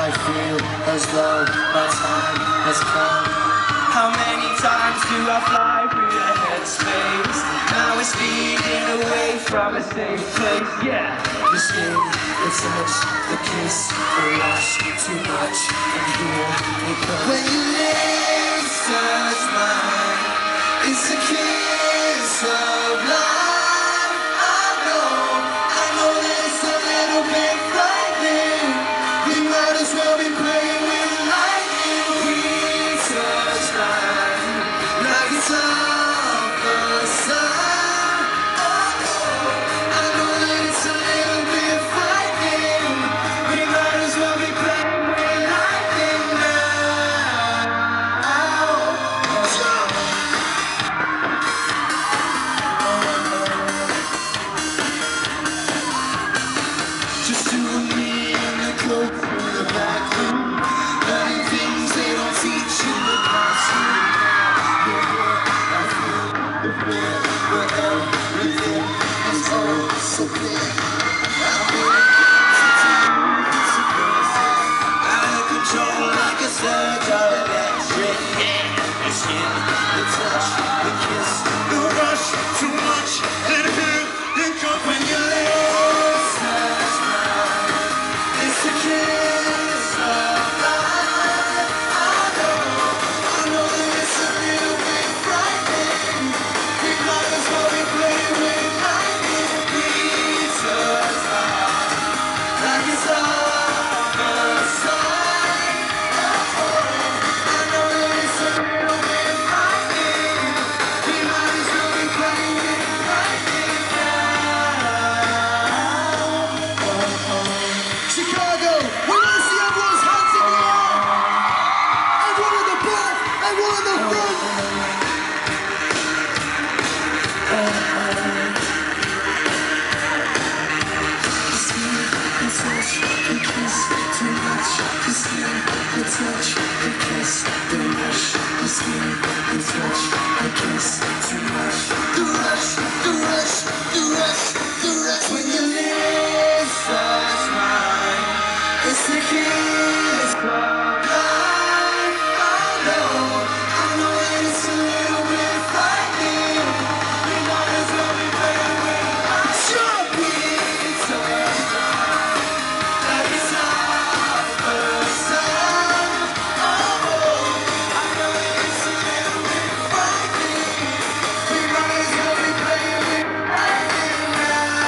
I feel as though my time has come. How many times do I fly through the headspace? Now we're speeding away from a safe place. Yeah, the skin, the touch, the kiss, the rush, too much, and here it comes. When your lips touch mine, it's a kiss of life. I know that it's a little bit frightening. We might as well be playing with lightning. We touch mine like it's all the sun. I know that it's a little bit frightening. We might as well be playing with lightning now. Just you and me in the coat in the back room, learning things they don't teach in the classroom. I feel the fear, but everything is all so clear. I've been so surprising, out of control like a surge of electric. Yeah, the skin, the touch, the kiss, the rush, too much, and here it comes when you lips touch mine. It's a kiss of life. I know that it's a little bit frightening. We might as well be playing with lightning. We touch mine like it's all the sun. I know that it's a little bit frightening. We might as well be playing with lightning now. Chicago, we want to see everyone's hands in the air. Everyone in the back, everyone in the front. The skin, the touch, the kiss, too much. The skin, the touch, the kiss, the rush. The skin, the touch, the kiss, too much. The rush, the rush, the rush, the rush. When your lips touch mine, it's the kiss of life. I know that it's a little bit frightening. We might as well be playing with jump. We touch mine like it's all the sun. I know that it's a little bit frightening. We might as well be playing with lightning now.